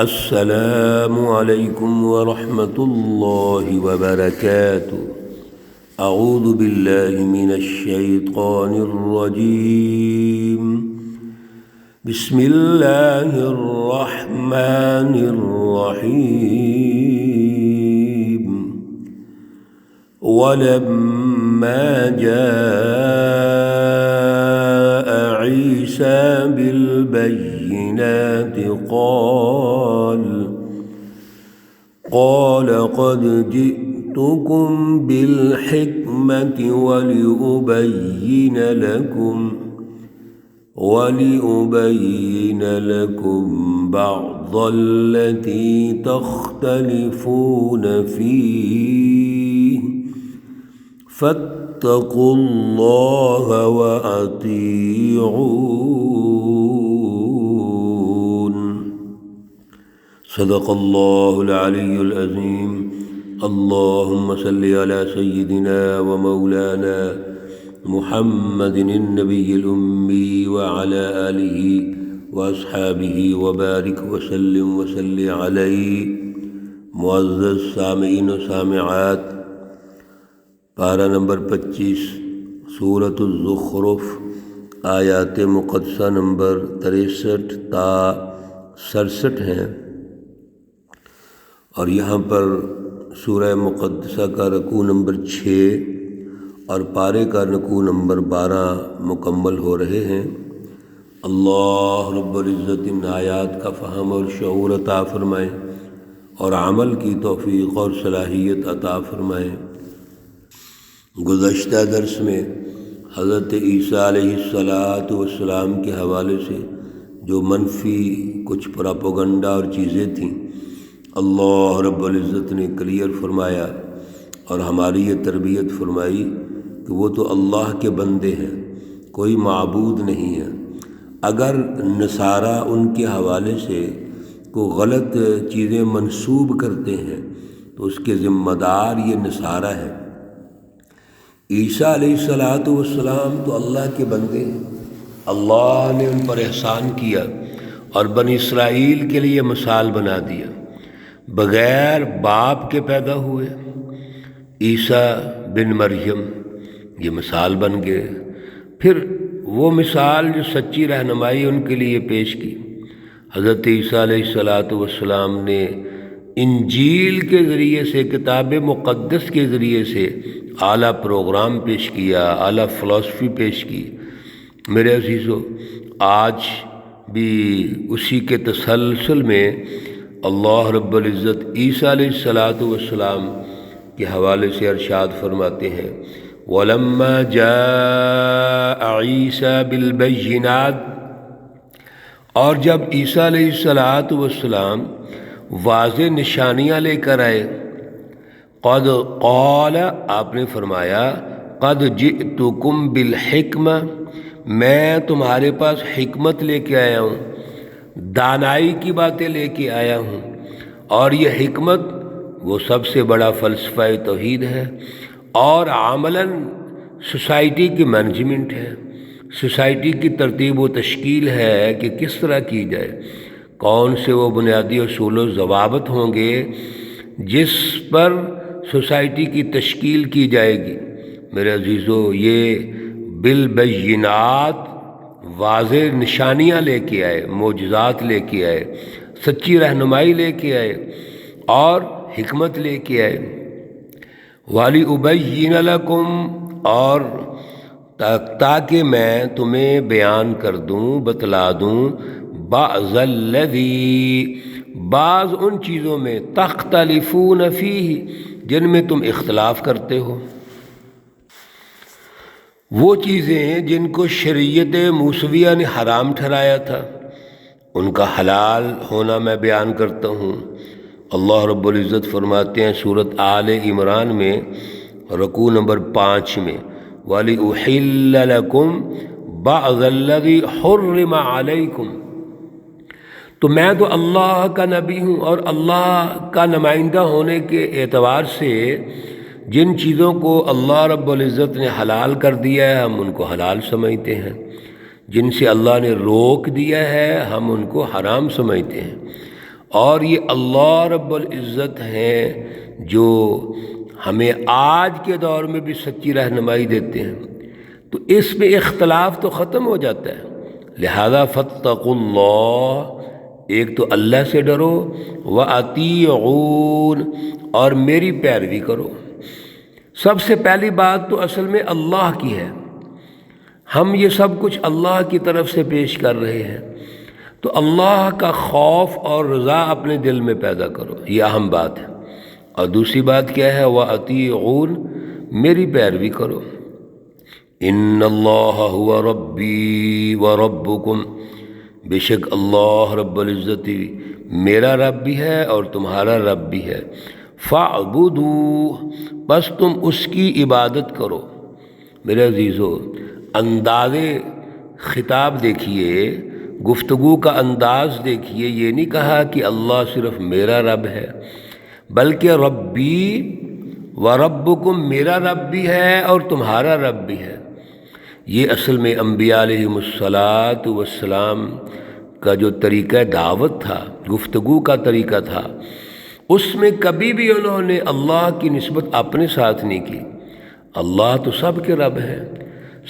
السلام علیکم ورحمۃ اللہ وبرکاتہ۔ اعوذ باللہ من الشیطان الرجیم، بسم اللہ الرحمن الرحیم۔ ولما جاء عیسیٰ بالبینات قال قد جئتكم بالحكمة ولأبين لكم بعض التي تختلفون فيه فاتقوا الله وأطيعون۔ صدق اللہ العلی العظیم۔ اللہم صلی علی سیدنا ومولانا محمد النبی الأمی وعلی آلہ واصحابہ وبارک وسلم علیہ۔ معزز سامعین و سامعات، پارہ نمبر 25 سورۃ الزخرف، آیات مقدسہ نمبر 63 تا 67 ہیں، اور یہاں پر سورہ مقدسہ کا رکوع نمبر 6 اور پارے کا رکوع نمبر 12 مکمل ہو رہے ہیں۔ اللہ رب العزت ان آیات کا فہم اور شعور عطا فرمائے اور عمل کی توفیق اور صلاحیت عطا فرمائے۔ گزشتہ درس میں حضرت عیسیٰ علیہ السلام کے حوالے سے جو منفی کچھ پراپوگنڈا اور چیزیں تھیں، اللہ رب العزت نے کلیئر فرمایا اور ہماری یہ تربیت فرمائی کہ وہ تو اللہ کے بندے ہیں، کوئی معبود نہیں ہے۔ اگر نصارہ ان کے حوالے سے کوئی غلط چیزیں منسوب کرتے ہیں تو اس کے ذمہ دار یہ نصارہ ہیں۔ عیسیٰ علیہ السلام تو اللہ کے بندے ہیں، اللہ نے ان پر احسان کیا اور بنی اسرائیل کے لیے مثال بنا دیا۔ بغیر باپ کے پیدا ہوئے عیسیٰ بن مریم، یہ مثال بن گئے۔ پھر وہ مثال جو سچی رہنمائی ان کے لیے پیش کی، حضرت عیسیٰ علیہ السلام نے انجیل کے ذریعے سے، کتاب مقدس کے ذریعے سے اعلیٰ پروگرام پیش کیا، اعلیٰ فلسفی پیش کی۔ میرے عزیزو، آج بھی اسی کے تسلسل میں اللہ رب العزت عیسیٰ علیہ السلام کے حوالے سے ارشاد فرماتے ہیں، وَلَمَّا جَاءَ عِيسَى بِالْبَيِّنَاتِ، اور جب عیسیٰ علیہ السلام واضح نشانیاں لے کر آئے، قد قال، آپ نے فرمایا، قد جئتکم بالحکمہ، میں تمہارے پاس حکمت لے کے آیا ہوں، دانائی کی باتیں لے کے آیا ہوں، اور یہ حکمت وہ سب سے بڑا فلسفہ توحید ہے، اور عملاً سوسائٹی کی مینجمنٹ ہے، سوسائٹی کی ترتیب و تشکیل ہے کہ کس طرح کی جائے، کون سے وہ بنیادی اصول و ضوابط ہوں گے جس پر سوسائٹی کی تشکیل کی جائے گی۔ میرے عزیزو، یہ بالبینات واضح نشانیاں لے کے آئے، معجزات لے کے آئے، سچی رہنمائی لے کے آئے اور حکمت لے کے آئے۔ وَلِأُبَيِّنَ لَكُمْ، اور تاکہ میں تمہیں بیان کر دوں، بتلا دوں، بَعْضَ الَّذِي، بعض ان چیزوں میں، تختلفون فیہ، جن میں تم اختلاف کرتے ہو، وہ چیزیں جن کو شریعت موسویہ نے حرام ٹھہرایا تھا، ان کا حلال ہونا میں بیان کرتا ہوں۔ اللہ رب العزت فرماتے ہیں سورۃ آل عمران میں رکوع نمبر 5 میں، وَلِأُحِلَّ لَكُمْ بَعْضَ الَّذِي حُرِّمَ عَلَيْكُمْ، تو میں تو اللہ کا نبی ہوں اور اللہ کا نمائندہ ہونے کے اعتبار سے جن چیزوں کو اللہ رب العزت نے حلال کر دیا ہے ہم ان کو حلال سمجھتے ہیں، جن سے اللہ نے روک دیا ہے ہم ان کو حرام سمجھتے ہیں، اور یہ اللہ رب العزت ہیں جو ہمیں آج کے دور میں بھی سچی رہنمائی دیتے ہیں، تو اس میں اختلاف تو ختم ہو جاتا ہے۔ لہذا فاتقوا اللہ، ایک تو اللہ سے ڈرو، وَأَطِیعُونَ، اور میری پیروی کرو۔ سب سے پہلی بات تو اصل میں اللہ کی ہے، ہم یہ سب کچھ اللہ کی طرف سے پیش کر رہے ہیں، تو اللہ کا خوف اور رضا اپنے دل میں پیدا کرو، یہ اہم بات ہے۔ اور دوسری بات کیا ہے؟ وَأَطِیعُونَ، میری پیروی کرو۔ ان اللہ هو ربی وربکم، بے شک اللہ رب العزت میرا رب بھی ہے اور تمہارا رب بھی ہے۔ فاعبدوہ، بس تم اس کی عبادت کرو۔ میرے عزیزو، انداز خطاب دیکھیے، گفتگو کا انداز دیکھیے، یہ نہیں کہا کہ اللہ صرف میرا رب ہے، بلکہ ربی وربکم، میرا رب بھی ہے اور تمہارا رب بھی ہے۔ یہ اصل میں انبیاء علیہم السلام کا جو طریقہ دعوت تھا، گفتگو کا طریقہ تھا، اس میں کبھی بھی انہوں نے اللہ کی نسبت اپنے ساتھ نہیں کی۔ اللہ تو سب کے رب ہے،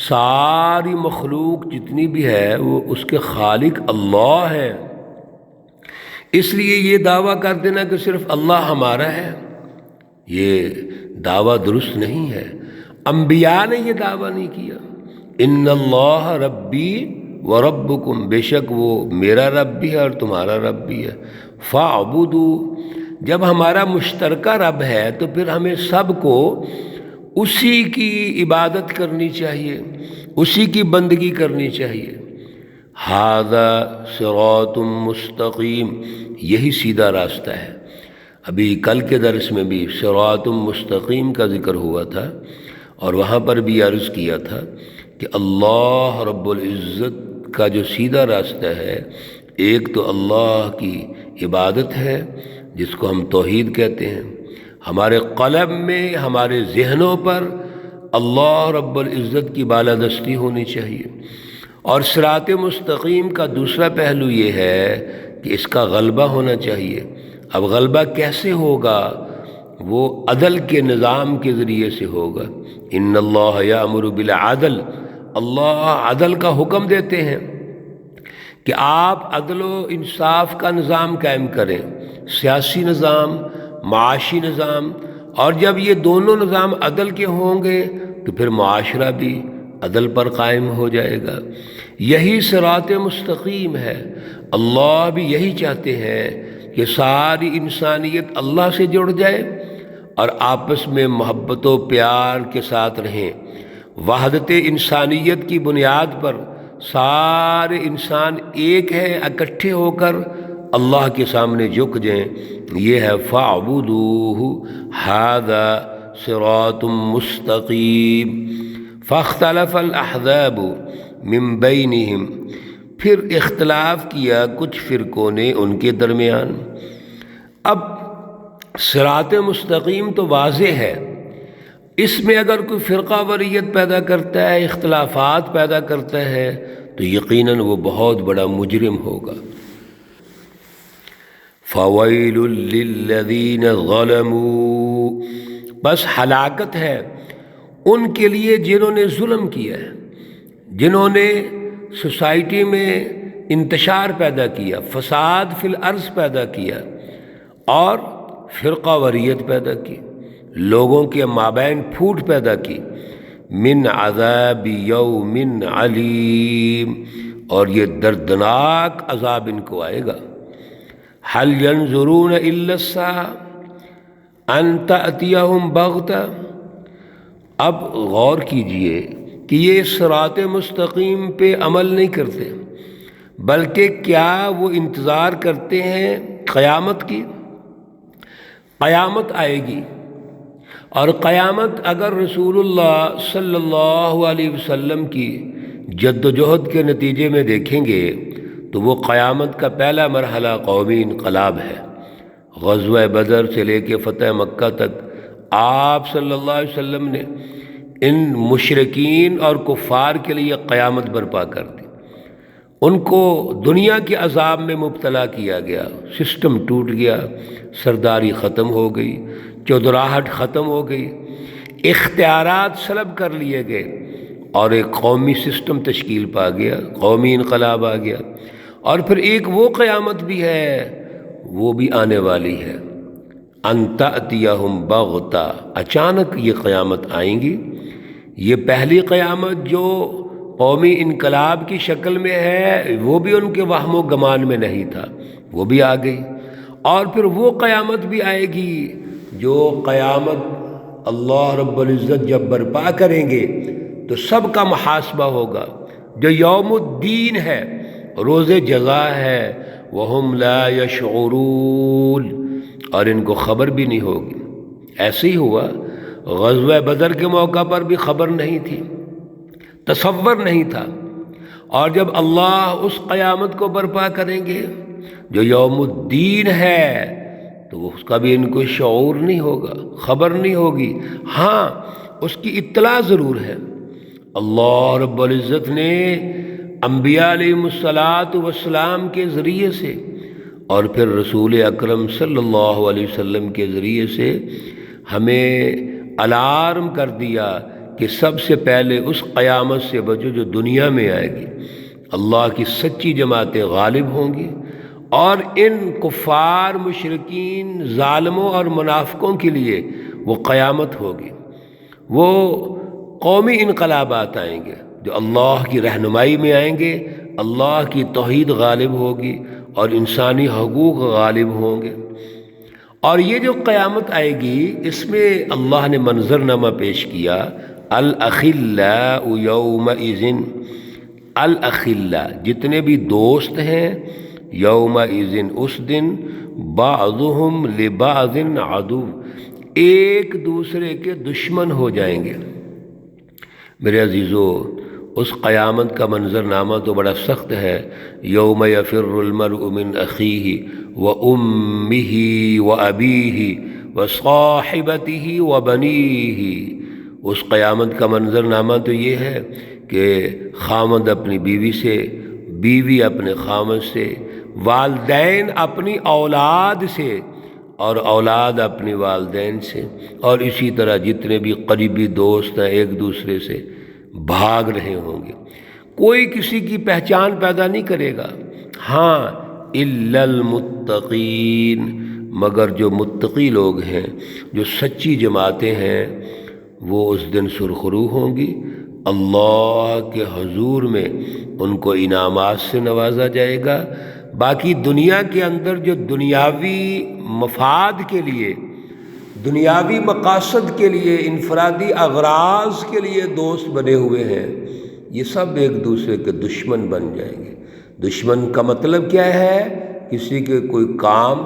ساری مخلوق جتنی بھی ہے وہ اس کے خالق اللہ ہے۔ اس لیے یہ دعویٰ کر دینا کہ صرف اللہ ہمارا ہے، یہ دعویٰ درست نہیں ہے۔ انبیاء نے یہ دعویٰ نہیں کیا۔ ان اللہ ربی وربکم، بے شک وہ میرا رب بھی ہے اور تمہارا رب بھی ہے۔ فاعبدوا، جب ہمارا مشترکہ رب ہے تو پھر ہمیں سب کو اسی کی عبادت کرنی چاہیے، اسی کی بندگی کرنی چاہیے۔ ھذا صراط مستقیم، یہی سیدھا راستہ ہے۔ ابھی کل کے درس میں بھی صراط مستقیم کا ذکر ہوا تھا، اور وہاں پر بھی عرض کیا تھا کہ اللہ رب العزت کا جو سیدھا راستہ ہے، ایک تو اللہ کی عبادت ہے جس کو ہم توحید کہتے ہیں، ہمارے قلب میں، ہمارے ذہنوں پر اللہ رب العزت کی بالادستی ہونی چاہیے۔ اور صراط مستقیم کا دوسرا پہلو یہ ہے کہ اس کا غلبہ ہونا چاہیے۔ اب غلبہ کیسے ہوگا؟ وہ عدل کے نظام کے ذریعے سے ہوگا۔ ان اللہ یامر بالعدل، اللہ عدل کا حکم دیتے ہیں کہ آپ عدل و انصاف کا نظام قائم کریں، سیاسی نظام، معاشی نظام، اور جب یہ دونوں نظام عدل کے ہوں گے تو پھر معاشرہ بھی عدل پر قائم ہو جائے گا۔ یہی صراط مستقیم ہے۔ اللہ بھی یہی چاہتے ہیں کہ ساری انسانیت اللہ سے جڑ جائے اور آپس میں محبت و پیار کے ساتھ رہیں۔ وحدت انسانیت کی بنیاد پر سارے انسان ایک ہیں، اکٹھے ہو کر اللہ کے سامنے جھک جائیں۔ یہ ہے فاعبدوہ ھذا صراط مستقیم۔ فاختلف الاحزاب من بینہم، پھر اختلاف کیا کچھ فرقوں نے ان کے درمیان۔ اب صراط مستقیم تو واضح ہے، اس میں اگر کوئی فرقہ واریت پیدا کرتا ہے، اختلافات پیدا کرتا ہے، تو یقیناً وہ بہت بڑا مجرم ہوگا۔ فویل للذین ظلموا، بس ہلاکت ہے ان کے لیے جنہوں نے ظلم کیا ہے، جنہوں نے سوسائٹی میں انتشار پیدا کیا، فساد فی الارض پیدا کیا اور فرقہ واریت پیدا کی، لوگوں کے مابین پھوٹ پیدا کی۔ من عذاب یوم علیم، اور یہ دردناک عذاب ان کو آئے گا۔ هل ينظرون الا الساعة ان تأتيهم بغتة، اب غور کیجئے کہ یہ صراط مستقیم پہ عمل نہیں کرتے، بلکہ کیا وہ انتظار کرتے ہیں قیامت کی؟ قیامت آئے گی، اور قیامت اگر رسول اللہ صلی اللہ علیہ وسلم کی جد و جہد کے نتیجے میں دیکھیں گے تو وہ قیامت کا پہلا مرحلہ قومی انقلاب ہے۔ غزوہ بدر سے لے کے فتح مکہ تک آپ صلی اللہ علیہ وسلم نے ان مشرکین اور کفار کے لیے قیامت برپا کر دی، ان کو دنیا کے عذاب میں مبتلا کیا گیا، سسٹم ٹوٹ گیا، سرداری ختم ہو گئی، چودراہٹ ختم ہو گئی، اختیارات سلب کر لیے گئے، اور ایک قومی سسٹم تشکیل پا گیا، قومی انقلاب آ گیا۔ اور پھر ایک وہ قیامت بھی ہے، وہ بھی آنے والی ہے، ان تأتیہم بغتہ، اچانک یہ قیامت آئیں گی۔ یہ پہلی قیامت جو قومی انقلاب کی شکل میں ہے، وہ بھی ان کے وہم و گمان میں نہیں تھا، وہ بھی آ گئی۔ اور پھر وہ قیامت بھی آئے گی جو قیامت اللہ رب العزت جب برپا کریں گے تو سب کا محاسبہ ہوگا، جو یوم الدین ہے، روز جزا ہے، وہم لا یشعرون، اور ان کو خبر بھی نہیں ہوگی۔ ایسے ہی ہوا، غزوہ بدر کے موقع پر بھی خبر نہیں تھی، تصور نہیں تھا، اور جب اللہ اس قیامت کو برپا کریں گے جو یوم الدین ہے تو اس کا بھی ان کو شعور نہیں ہوگا، خبر نہیں ہوگی۔ ہاں، اس کی اطلاع ضرور ہے۔ اللہ رب العزت نے انبیاء علیہم الصلاۃ کے ذریعے سے اور پھر رسول اکرم صلی اللہ علیہ وسلم کے ذریعے سے ہمیں الارم کر دیا کہ سب سے پہلے اس قیامت سے بچو جو دنیا میں آئے گی۔ اللہ کی سچی جماعتیں غالب ہوں گی، اور ان کفار، مشرکین، ظالموں اور منافقوں کے لیے وہ قیامت ہوگی۔ وہ قومی انقلابات آئیں گے جو اللہ کی رہنمائی میں آئیں گے، اللہ کی توحید غالب ہوگی اور انسانی حقوق غالب ہوں گے۔ اور یہ جو قیامت آئے گی، اس میں اللہ نے منظرنامہ پیش کیا، الاخلاء یومئذ، الاخلاء جتنے بھی دوست ہیں، یومئذ اس دن، بعضهم لبعض عدو، ایک دوسرے کے دشمن ہو جائیں گے۔ میرے عزیزو، اس قیامت کا منظرنامہ تو بڑا سخت ہے۔ یوم یفر المرء من اخیہ وامہ وابیہ وصاحبتہ وبنیہ، اس قیامت کا منظرنامہ تو یہ ہے کہ خاوند اپنی بیوی سے، بیوی اپنے خاوند سے، والدین اپنی اولاد سے، اور اولاد اپنی والدین سے، اور اسی طرح جتنے بھی قریبی دوست ہیں ایک دوسرے سے بھاگ رہے ہوں گے۔ کوئی کسی کی پہچان پیدا نہیں کرے گا۔ ہاں، الا المتقین، مگر جو متقی لوگ ہیں، جو سچی جماعتیں ہیں، وہ اس دن سرخرو ہوں گی۔ اللہ کے حضور میں ان کو انعامات سے نوازا جائے گا۔ باقی دنیا کے اندر جو دنیاوی مفاد کے لیے، دنیاوی مقاصد کے لیے، انفرادی اغراض کے لیے دوست بنے ہوئے ہیں، یہ سب ایک دوسرے کے دشمن بن جائیں گے۔ دشمن کا مطلب کیا ہے؟ کسی کے کوئی کام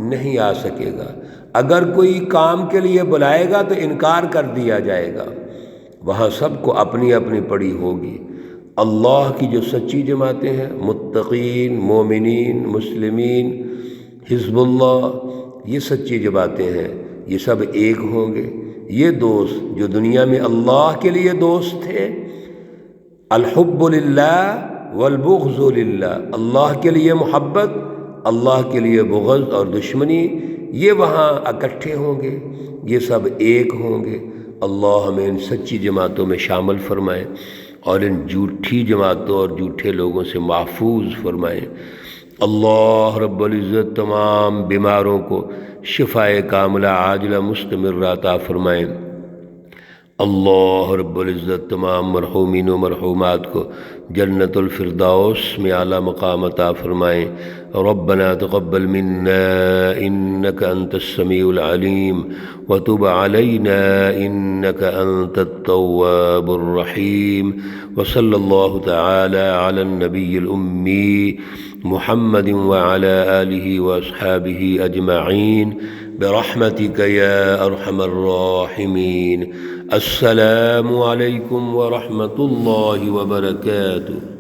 نہیں آ سکے گا۔ اگر کوئی کام کے لیے بلائے گا تو انکار کر دیا جائے گا۔ وہاں سب کو اپنی اپنی پڑی ہوگی۔ اللہ کی جو سچی جماعتیں ہیں، متقین، مومنین، مسلمین، حزب اللہ، یہ سچی جماعتیں ہیں، یہ سب ایک ہوں گے۔ یہ دوست جو دنیا میں اللہ کے لیے دوست تھے، الحب للہ والبغض للہ، اللہ کے لیے محبت، اللہ کے لیے بغض اور دشمنی، یہ وہاں اکٹھے ہوں گے، یہ سب ایک ہوں گے۔ اللہ ہمیں ان سچی جماعتوں میں شامل فرمائے اور ان جھوٹی جماعتوں اور جھوٹے لوگوں سے محفوظ فرمائے۔ اللہ رب العزت تمام بیماروں کو شفائے کاملہ عاجلہ مستمرہ عطا فرمائے۔ اللہ رب العزت تمام مرحومین و مرحومات کو جنت الفردوس میں اعلیٰ مقام عطا فرمائے۔ ربنا تقبل منا انك انت السميع العليم وتب علينا انك انت التواب الرحيم، وصلى الله تعالى على النبي الأمي محمد وعلى آله وأصحابه أجمعين برحمتك يا أرحم الراحمين۔ السلام عليكم ورحمة الله وبركاته۔